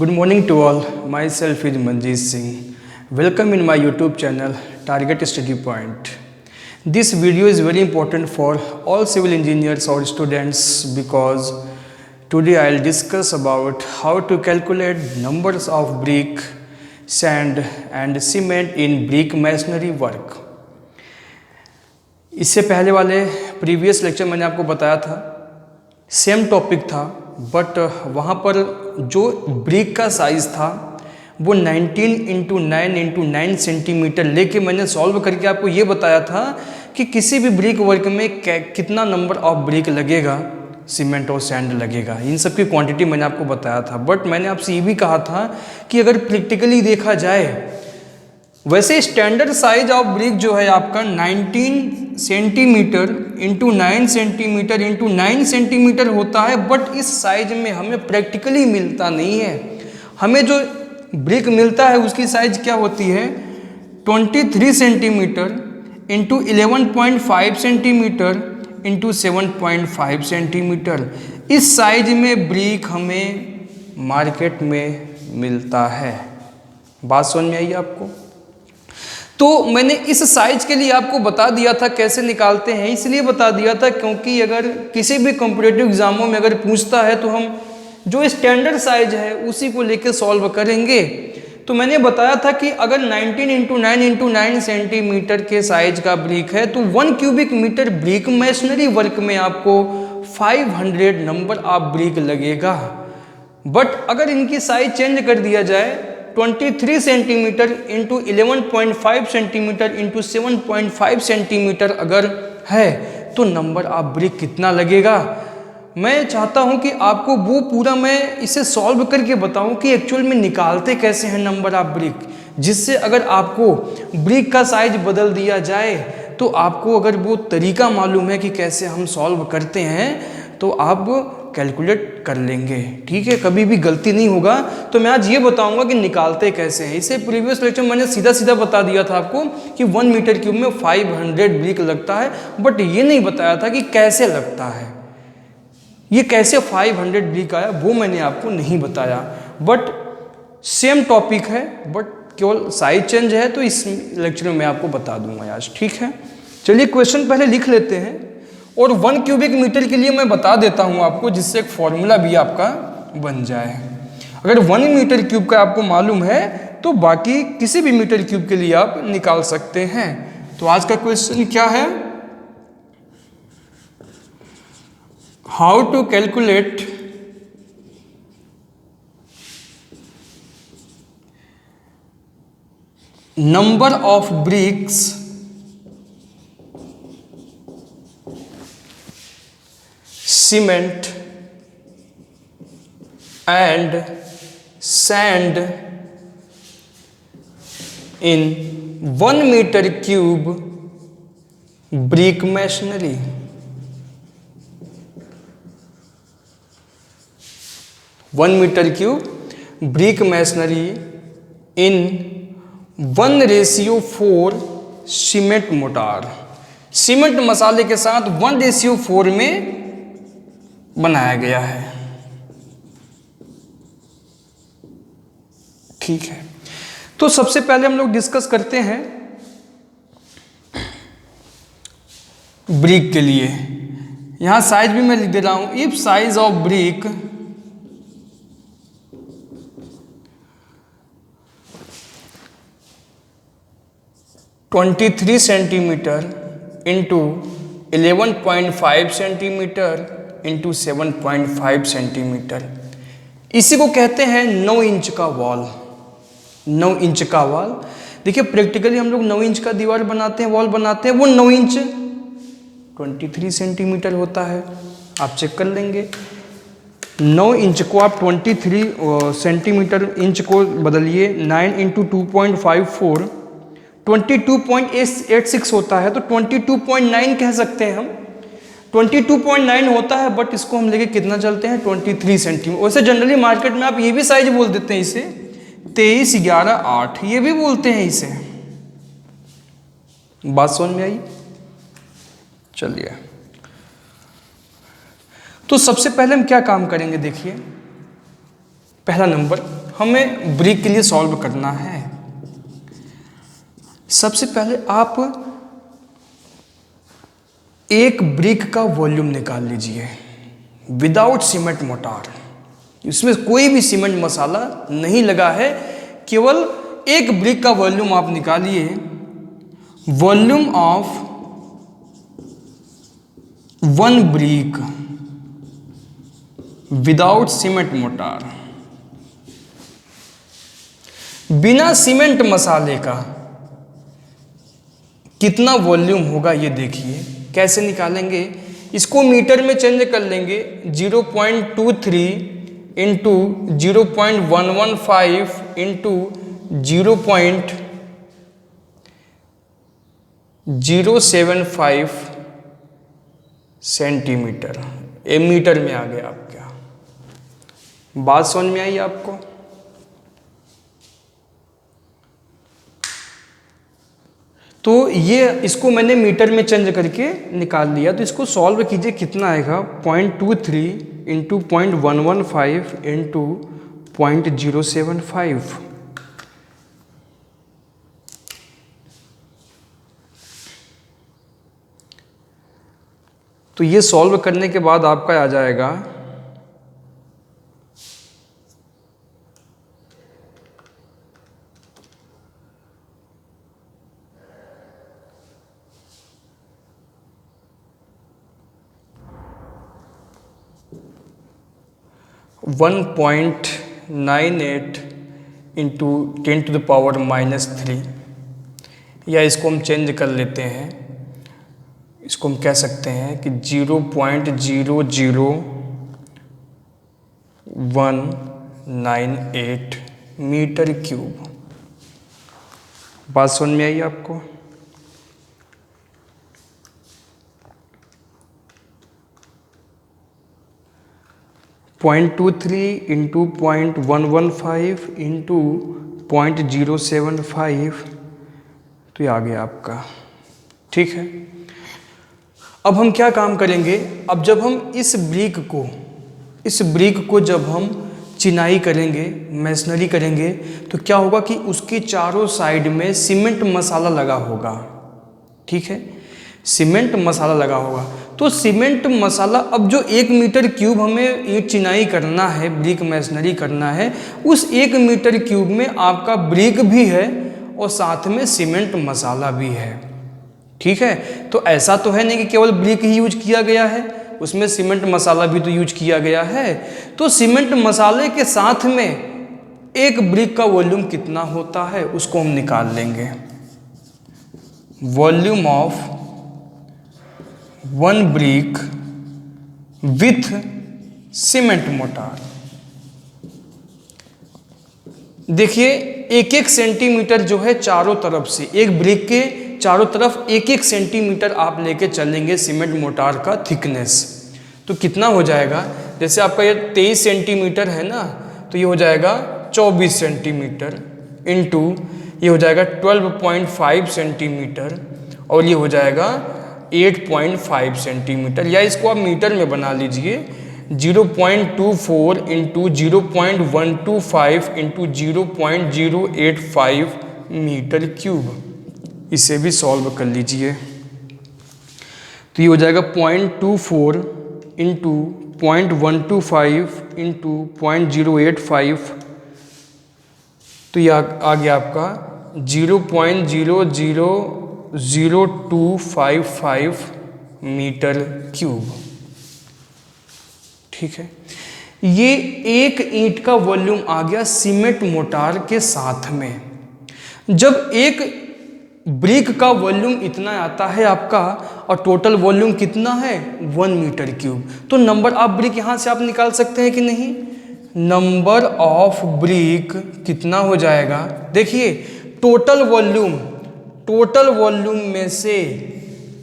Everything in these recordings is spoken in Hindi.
Good morning to all. Myself is Manjeet Singh. Welcome in my YouTube channel Target Study Point. This video is very important for all civil engineers or students because today I'll discuss about how to calculate numbers of brick, sand and cement in brick masonry work. इससे पहले वाले प्रीवियस लेक्चर मैंने आपको बताया था, सेम टॉपिक था, बट वहाँ पर जो ब्रिक का साइज़ था वो 19x9x9 सेंटीमीटर लेके मैंने सॉल्व करके आपको ये बताया था कि किसी भी ब्रिक वर्क में कितना नंबर ऑफ ब्रिक लगेगा, सीमेंट और सैंड लगेगा, इन सब की क्वांटिटी मैंने आपको बताया था। बट मैंने आपसे ये भी कहा था कि अगर प्रैक्टिकली देखा जाए वैसे स्टैंडर्ड साइज ऑफ ब्रिक जो है आपका 19 centimetre into 9 centimetre into 9 centimetre होता है, बट इस साइज में हमें प्रैक्टिकली मिलता नहीं है। हमें जो ब्रिक मिलता है उसकी साइज क्या होती है 23 centimetre into 11.5 centimetre into 7.5 centimetre. इस साइज में ब्रिक हमें मार्केट में मिलता है। बात समझ में आई आपको? तो मैंने इस साइज के लिए आपको बता दिया था कैसे निकालते हैं, इसलिए बता दिया था क्योंकि अगर किसी भी कॉम्पिटिटिव एग्जामों में अगर पूछता है तो हम जो स्टैंडर्ड साइज है उसी को लेकर सॉल्व करेंगे। तो मैंने बताया था कि अगर 19x9x9 सेंटीमीटर के साइज का ब्रिक है तो 1 cubic metre brick masonry work में आपको 500 नंबर ऑफ ब्रिक लगेगा। बट अगर इनकी साइज चेंज कर दिया जाए 23 centimetre into 11.5 centimetre into 7.5 centimetre अगर है तो नंबर ऑफ ब्रिक कितना लगेगा। मैं चाहता हूं कि आपको वो पूरा मैं इसे सॉल्व करके बताऊं कि एक्चुअल में निकालते कैसे हैं नंबर ऑफ ब्रिक, जिससे अगर आपको ब्रिक का साइज बदल दिया जाए तो आपको अगर वो तरीका मालूम है कि कैसे हम सॉल्व करते हैं तो आप कैलकुलेट कर लेंगे। ठीक है, कभी भी गलती नहीं होगा। तो मैं आज ये बताऊंगा कि निकालते कैसे हैं। इसे प्रीवियस लेक्चर मैंने सीधा सीधा बता दिया था आपको कि 1 मीटर क्यूब में 500 ब्रिक लगता है, बट ये नहीं बताया था कि कैसे लगता है। ये कैसे 500 ब्रिक आया वो मैंने आपको नहीं बताया, बट सेम टॉपिक है, बट केवल साइज चेंज है। तो इस लेक्चर में मैं आपको बता दूंगा आज। ठीक है, चलिए क्वेश्चन पहले लिख लेते हैं और 1 क्यूबिक मीटर के लिए मैं बता देता हूं आपको, जिससे एक फॉर्मूला भी आपका बन जाए। अगर 1 मीटर क्यूब का आपको मालूम है तो बाकी किसी भी मीटर क्यूब के लिए आप निकाल सकते हैं। तो आज का क्वेश्चन क्या है, how to calculate number of bricks cement and sand in 1 meter cube brick masonry. One meter cube brick masonry in 1:4 cement motor, cement मसाले के साथ 1:4 में बनाया गया है। ठीक है, तो सबसे पहले हम लोग डिस्कस करते हैं ब्रिक के लिए। यहां साइज भी मैं लिख दे रहा हूं, if size of brick (23 centimetre into 11.5 centimetre into 7.5 centimetre, इसी को कहते हैं 9 इंच का वॉल। 9 इंच का वॉल, देखिए प्रैक्टिकली हम लोग 9 इंच का दीवार बनाते हैं, वॉल बनाते हैं, वो 9 इंच 23 सेंटीमीटर होता है। आप चेक कर लेंगे, 9 इंच को आप 23 सेंटीमीटर, इंच को बदलिए 9 इंटू 2.54 22.86 होता है, तो 22.9 कह सकते हैं हम। 22.9 होता है, बट इसको हम लेके कितना चलते हैं 23 सेंटीमीटर। वैसे जनरली मार्केट में आप ये भी साइज बोल देते हैं, इसे 23, 11, 8 ये भी बोलते हैं इसे। बात समझ में आई? चलिए, तो सबसे पहले हम क्या काम करेंगे, देखिए पहला नंबर हमें ब्रिक के लिए सॉल्व करना है। सबसे पहले आप एक ब्रिक का वॉल्यूम निकाल लीजिए विदाउट सीमेंट मोटार। इसमें कोई भी सीमेंट मसाला नहीं लगा है, केवल एक ब्रिक का वॉल्यूम आप निकालिए। Volume of one brick without cement motor, बिना सीमेंट मसाले का कितना वॉल्यूम होगा ये देखिए। कैसे निकालेंगे, इसको मीटर में चेंज कर लेंगे। 0.23 इंटू 0.115 इंटू 0.075 सेंटीमीटर, ये मीटर में आ गया आपका। बात समझ में आई आपको? तो ये इसको मैंने मीटर में चेंज करके निकाल लिया। तो इसको सॉल्व कीजिए, कितना आएगा 0.23 इंटू 0.115 इंटू 0.075। तो ये सॉल्व करने के बाद आपका आ जाएगा 1.98 इंटू 10⁻³ या इसको हम चेंज कर लेते हैं। इसको हम कह सकते हैं कि 0.00198 मीटर क्यूब। बात समझ में आई आपको? .23 इंटू 0.115 इंटू 0.075, तो ये आ गया आपका। ठीक है, अब हम क्या काम करेंगे। अब जब हम इस ब्रिक को जब हम चिनाई करेंगे, मैसनरी करेंगे, तो क्या होगा कि उसके चारों साइड में सीमेंट मसाला लगा होगा। ठीक है, सीमेंट मसाला लगा होगा। तो सीमेंट मसाला, अब जो 1 मीटर क्यूब हमें ईंट चिनाई करना है, ब्रिक मैसनरी करना है, उस 1 मीटर क्यूब में आपका ब्रिक भी है और साथ में सीमेंट मसाला भी है। ठीक है, तो ऐसा तो है नहीं कि केवल ब्रिक ही यूज किया गया है, उसमें सीमेंट मसाला भी तो यूज किया गया है। तो सीमेंट मसाले के साथ में एक ब्रिक का वॉल्यूम कितना होता है उसको हम निकाल लेंगे। Volume of one brick with cement motor. देखिए 1-1 सेंटीमीटर जो है चारों तरफ से, एक ब्रिक के चारों तरफ 1-1 सेंटीमीटर आप लेके चलेंगे सीमेंट मोटार का थिकनेस। तो कितना हो जाएगा, जैसे आपका ये 23 सेंटीमीटर है ना, तो ये हो जाएगा 24 सेंटीमीटर इंटू ये हो जाएगा 12.5 सेंटीमीटर और ये हो जाएगा 8.5 सेंटीमीटर, या इसको आप मीटर में बना लीजिए। 0.24 इंटू 0.125 इंटू 0.085 मीटर क्यूब। इसे भी सॉल्व कर लीजिए। तो ये हो जाएगा 0.24 इंटू 0.125 इंटू 0.085, तो ये आ गया आपका 0.0000255 मीटर क्यूब। ठीक है, ये एक ईंट का वॉल्यूम आ गया सीमेंट मोटार के साथ में। जब एक ब्रिक का वॉल्यूम इतना आता है आपका और टोटल वॉल्यूम कितना है 1 मीटर क्यूब, तो नंबर ऑफ ब्रिक यहां से आप निकाल सकते हैं कि नहीं। नंबर ऑफ ब्रिक कितना हो जाएगा, देखिए टोटल वॉल्यूम में से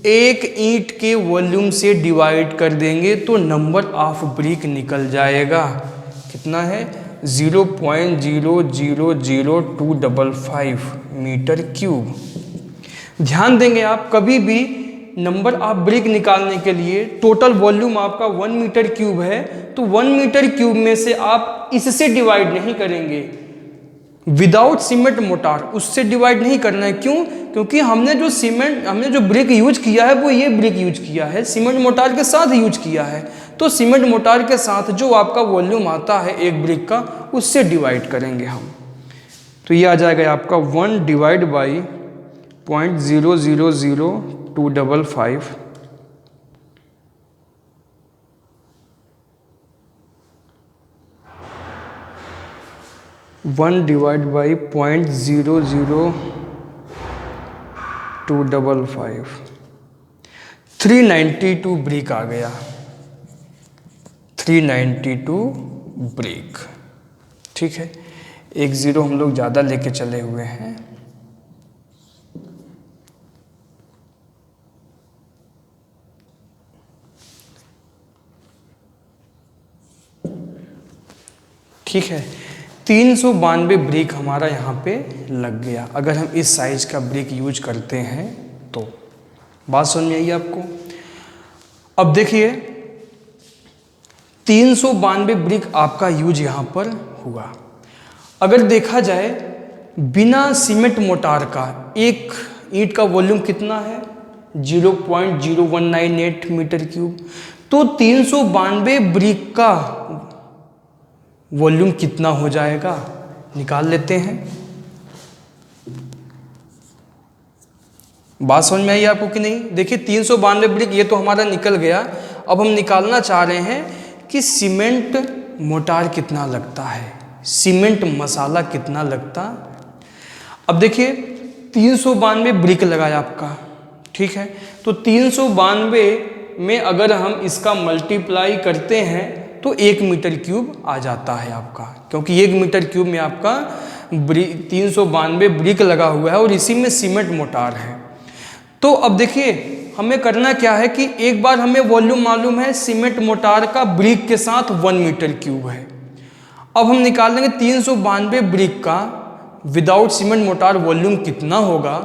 एक ईंट के वॉल्यूम से डिवाइड कर देंगे तो नंबर ऑफ ब्रिक निकल जाएगा। कितना है 0.0000255 मीटर क्यूब। ध्यान देंगे आप, कभी भी नंबर ऑफ ब्रिक निकालने के लिए टोटल वॉल्यूम आपका 1 मीटर क्यूब है, तो 1 मीटर क्यूब में से आप इससे डिवाइड नहीं करेंगे, विदाउट सीमेंट मोटार, उससे डिवाइड नहीं करना है। क्यों? क्योंकि हमने जो ब्रिक यूज किया है वो ये ब्रिक यूज किया है, सीमेंट मोटार के साथ यूज किया है। तो सीमेंट मोटार के साथ जो आपका वॉल्यूम आता है एक ब्रिक का, उससे डिवाइड करेंगे हम। तो ये आ जाएगा आपका 1 divide by 0.000255, 1 divide by 0.00255, 392 brick आ गया, 392 ब्रिक। ठीक है, एक ज़ीरो हम लोग ज़्यादा लेके चले हुए हैं। ठीक है, 392 ब्रिक हमारा यहाँ पे लग गया अगर हम इस साइज का ब्रिक यूज करते हैं तो। बात समझ में आई आपको? अब देखिए 392 ब्रिक आपका यूज यहाँ पर हुआ। अगर देखा जाए बिना सीमेंट मोटार का एक ईंट का वॉल्यूम कितना है? 0.0198 मीटर क्यूब। तो 392 ब्रिक का वॉल्यूम कितना हो जाएगा, निकाल लेते हैं। बात समझ में आई आपको कि नहीं? देखिए 392 ब्रिक ये तो हमारा निकल गया। अब हम निकालना चाह रहे हैं कि सीमेंट मोटार कितना लगता है, सीमेंट मसाला कितना लगता। अब देखिए 392 ब्रिक लगाया आपका, ठीक है। तो 392 में अगर हम इसका मल्टीप्लाई करते हैं तो 1 मीटर क्यूब आ जाता है आपका, क्योंकि 1 मीटर क्यूब में आपका 392 ब्रिक लगा हुआ है और इसी में सीमेंट मोटार है। तो अब देखिए हमें करना क्या है कि एक बार हमें वॉल्यूम मालूम है सीमेंट मोटार का ब्रिक के साथ 1 मीटर क्यूब है। अब हम निकाल लेंगे 392 ब्रिक का विदाउट सीमेंट मोटार वॉल्यूम कितना होगा,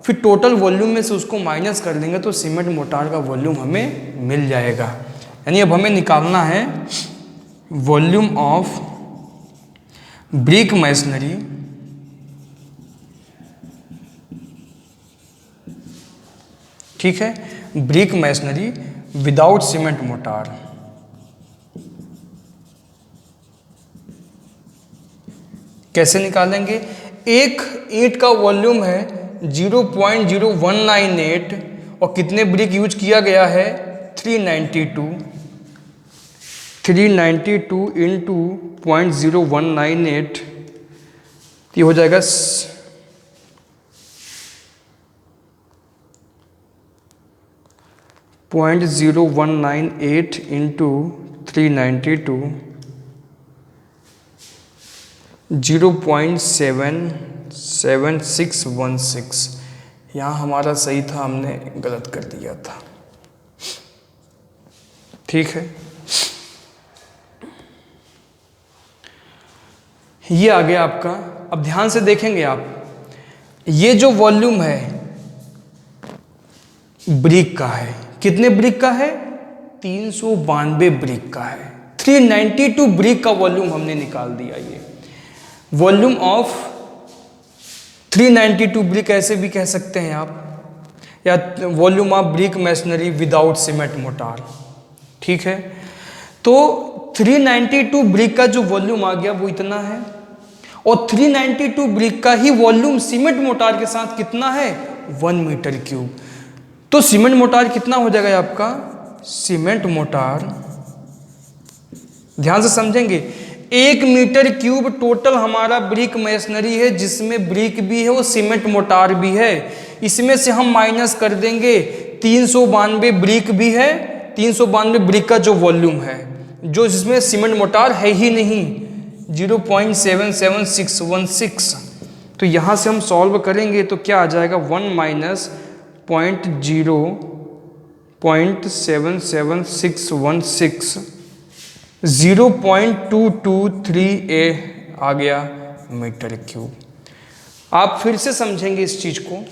फिर टोटल वॉल्यूम में से उसको माइनस कर लेंगे तो सीमेंट मोटार का वॉल्यूम हमें मिल जाएगा। यानी अब हमें निकालना है वॉल्यूम ऑफ ब्रिक मैसनरी ठीक है, brick masonry without cement motor. कैसे निकालेंगे? एक ईंट का वॉल्यूम है 0.0198 और कितने ब्रिक यूज किया गया है? 392 इंटू 0.0198 ये हो जाएगा 0.0198 इंटू 392 0.77616। यहाँ हमारा सही था, हमने गलत कर दिया था। ठीक है, ये आ गया आपका। अब ध्यान से देखेंगे आप, ये जो वॉल्यूम है ब्रिक का है, कितने ब्रिक का है? 392 ब्रिक का है। 392 ब्रिक का वॉल्यूम हमने निकाल दिया। ये वॉल्यूम ऑफ 392 ब्रिक ऐसे भी कह सकते हैं आप, या volume of brick masonry without cement motor. ठीक है, तो 392 ब्रिक का जो वॉल्यूम आ गया वो इतना है, और 392 ब्रिक का ही वॉल्यूम सीमेंट मोटार के साथ कितना है? 1 मीटर क्यूब। तो सीमेंट मोटार कितना हो जाएगा आपका? सीमेंट मोटार, ध्यान से समझेंगे, 1 मीटर क्यूब टोटल हमारा ब्रिक मैसनरी है, जिसमें ब्रिक भी है और सीमेंट मोटार भी है। इसमें से हम माइनस कर देंगे 392 ब्रिक भी है, 392 ब्रिक का जो वॉल्यूम है, जो जिसमें सीमेंट मोटार है ही नहीं, 0.77616। तो यहाँ से हम सॉल्व करेंगे तो क्या आ जाएगा? 1 माइनस 0.77616 0.223 आ गया मीटर क्यूब। आप फिर से समझेंगे इस चीज को,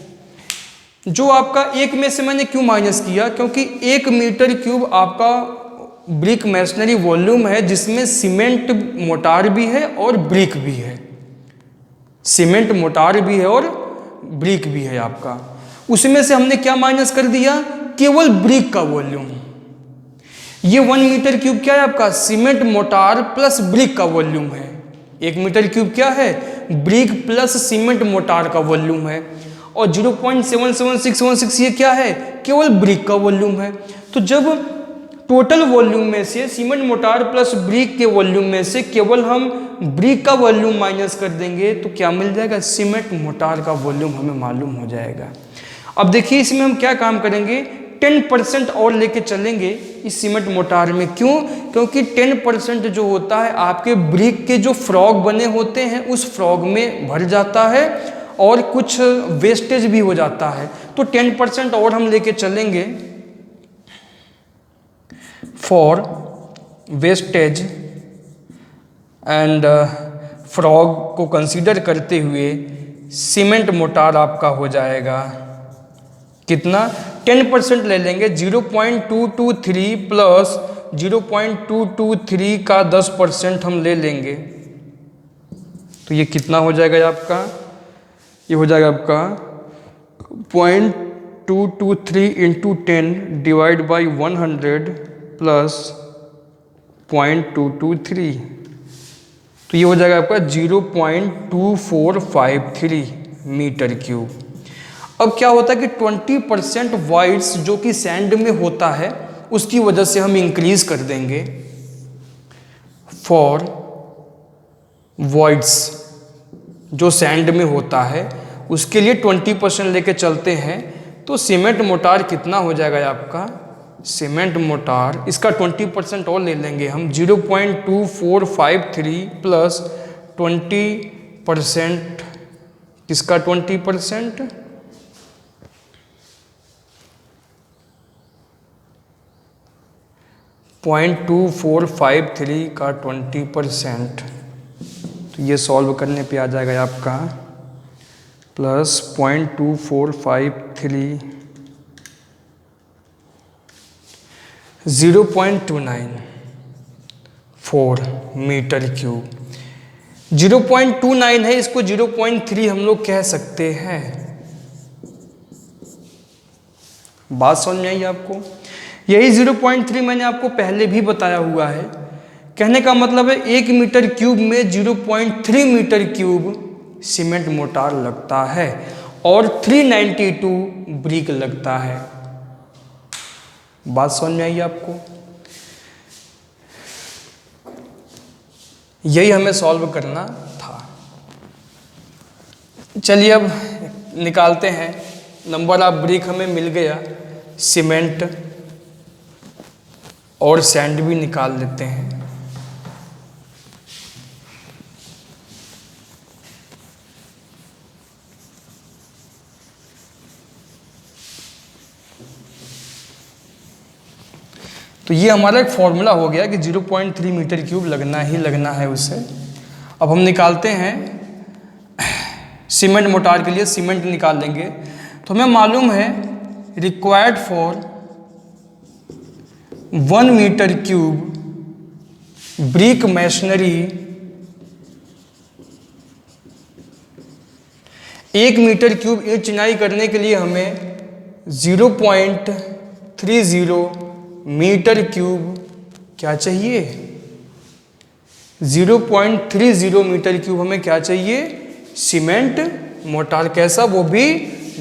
जो आपका एक में से मैंने क्यों माइनस किया? क्योंकि 1 मीटर क्यूब आपका ब्रिक मैसनरी वॉल्यूम है, जिसमें सीमेंट मोटार भी है और ब्रिक भी है। सीमेंट मोटार भी है और ब्रिक भी है आपका। उसमें से हमने क्या माइनस कर दिया, केवल ब्रिक का वॉल्यूम। ये 1 मीटर क्यूब क्या है आपका, सीमेंट मोटार प्लस ब्रिक का वॉल्यूम है। 1 मीटर क्यूब क्या है, ब्रिक प्लस सीमेंट मोटार का वॉल्यूम है। और 0.77616 ये क्या है, केवल ब्रिक का वॉल्यूम है। तो जब टोटल वॉल्यूम में से सीमेंट मोटार प्लस ब्रिक के वॉल्यूम में से केवल हम ब्रिक का वॉल्यूम माइनस कर देंगे तो क्या मिल जाएगा, सीमेंट मोटार का वॉल्यूम हमें मालूम हो जाएगा। अब देखिए इसमें हम क्या काम करेंगे, 10% और लेके चलेंगे इस सीमेंट मोटार में। क्यों, क्योंकि 10% जो होता है आपके ब्रिक के जो फ्रॉग बने होते हैं उस फ्रॉग में भर जाता है और कुछ वेस्टेज भी हो जाता है। तो 10% और हम लेके चलेंगे फॉर वेस्टेज एंड फ्रॉग को कंसीडर करते हुए सीमेंट मोटार आपका हो जाएगा कितना, 10% ले लेंगे। 0.223 प्लस 0.223 का 10% हम ले लेंगे तो ये कितना हो जाएगा आपका, ये हो जाएगा आपका 0.223 इंटू 10 डिवाइड बाई 100 प्लस 0.223, तो ये हो जाएगा आपका 0.2453 मीटर क्यूब। अब क्या होता है कि 20% वॉइड्स जो कि सैंड में होता है उसकी वजह से हम इंक्रीज कर देंगे फॉर वॉइड्स जो सैंड में होता है उसके लिए 20% लेके चलते हैं। तो सीमेंट मोटार कितना हो जाएगा आपका, सीमेंट मोटार इसका 20% और ले लेंगे हम, 0.2453 प्लस 20%, किसका 20%, 0.2453 का 20%, तो ये सॉल्व करने पे आ जाएगा आपका प्लस 0.2453 0.294 मीटर क्यूब। 0.29 है, इसको 0.3 हम लोग कह सकते हैं। बात समझ में आई आपको, यही 0.3 मैंने आपको पहले भी बताया हुआ है। कहने का मतलब है 1 मीटर क्यूब में 0.3 मीटर क्यूब सीमेंट मोटार लगता है और 392 ब्रिक लगता है। बात समझ में आई आपको, यही हमें सॉल्व करना था। चलिए अब निकालते हैं नंबर ऑफ ब्रिक। हमें मिल गया, सीमेंट और सैंड भी निकाल लेते हैं। तो ये हमारा एक फॉर्मूला हो गया कि 0.3 मीटर क्यूब लगना ही लगना है उसे। अब हम निकालते हैं सीमेंट मोटार के लिए, सीमेंट निकाल लेंगे। तो हमें मालूम है required for 1 metre cube brick masonry, 1 metre cube ईंट चिनाई करने के लिए हमें 0.30 मीटर क्यूब क्या चाहिए, 0.30 मीटर क्यूब हमें क्या चाहिए, सीमेंट मोटार। कैसा, वो भी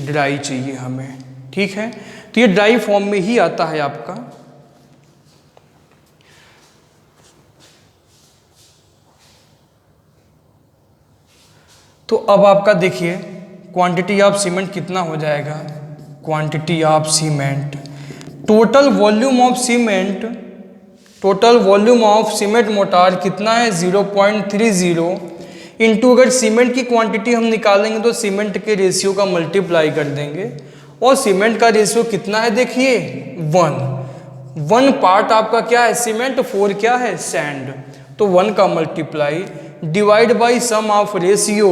ड्राई चाहिए हमें, ठीक है। तो ये ड्राई फॉर्म में ही आता है आपका। तो अब आपका देखिए क्वांटिटी ऑफ सीमेंट कितना हो जाएगा, quantity of cement, total volume of cement, total volume of cement motor कितना है 0.30 इंटू, अगर सीमेंट की क्वांटिटी हम निकालेंगे तो सीमेंट के रेशियो का मल्टीप्लाई कर देंगे और सीमेंट का रेशियो कितना है देखिए 1 पार्ट आपका क्या है सीमेंट, 4 क्या है सैंड, तो 1 का multiply divide by sum of ratio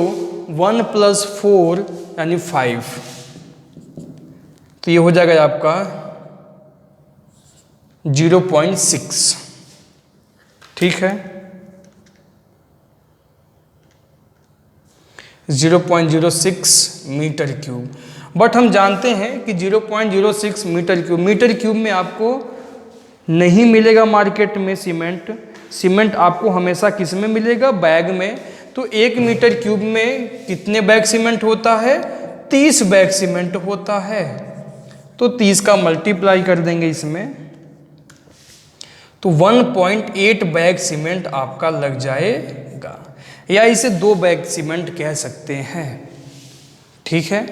1 + 4 यानी 5, तो ये हो जाएगा आपका 0.6, ठीक है। 0.06 मीटर क्यूब। बट हम जानते हैं कि 0.06 मीटर क्यूब में आपको नहीं मिलेगा मार्केट में सीमेंट। सीमेंट आपको हमेशा किस में मिलेगा? बैग में। तो 1 मीटर क्यूब में कितने बैग सीमेंट होता है? 30 बैग सीमेंट होता है। तो 30 का मल्टीप्लाई कर देंगे इसमें, तो 1.8 बैग सीमेंट आपका लग जाएगा, या इसे 2 बैग सीमेंट कह सकते हैं। ठीक है।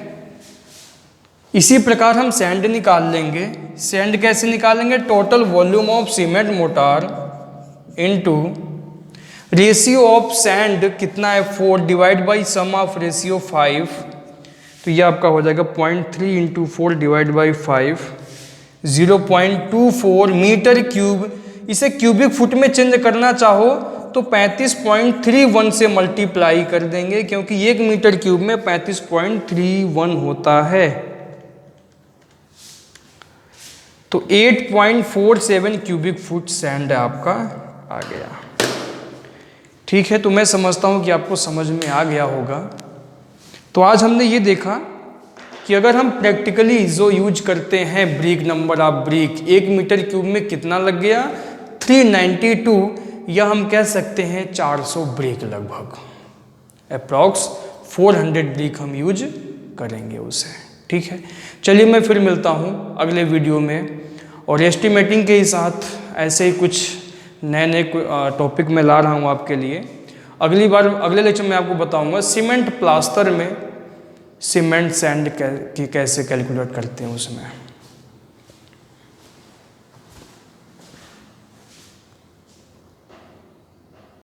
इसी प्रकार हम सैंड निकाल लेंगे। सैंड कैसे निकालेंगे? Total volume of cement mortar into ratio of sand कितना है? 4 divide by sum of ratio 5। तो ये आपका हो जाएगा 0.3 into 4 divide by 5, 0.24 metre cube. इसे क्यूबिक फुट में चेंज करना चाहो तो 35.31 से मल्टीप्लाई कर देंगे, क्योंकि 1 मीटर क्यूब में 35.31 होता है। तो 8.47 क्यूबिक फुट सैंड आपका आ गया। ठीक है। तो मैं समझता हूँ कि आपको समझ में आ गया होगा। तो आज हमने ये देखा कि अगर हम प्रैक्टिकली जो यूज करते हैं brick, number of brick, 1 metre cube में कितना लग गया? 392, या हम कह सकते हैं 400 ब्रिक लगभग, अप्रॉक्स 400 ब्रिक हम यूज करेंगे उसे। ठीक है। चलिए मैं फिर मिलता हूँ अगले वीडियो में, और एस्टिमेटिंग के ही साथ ऐसे ही कुछ नए नए टॉपिक मैं ला रहा हूँ आपके लिए। अगली बार अगले लेक्चर में आपको बताऊँगा सीमेंट प्लास्टर में सीमेंट सैंड कैसे कैलकुलेट करते हैं उसमें।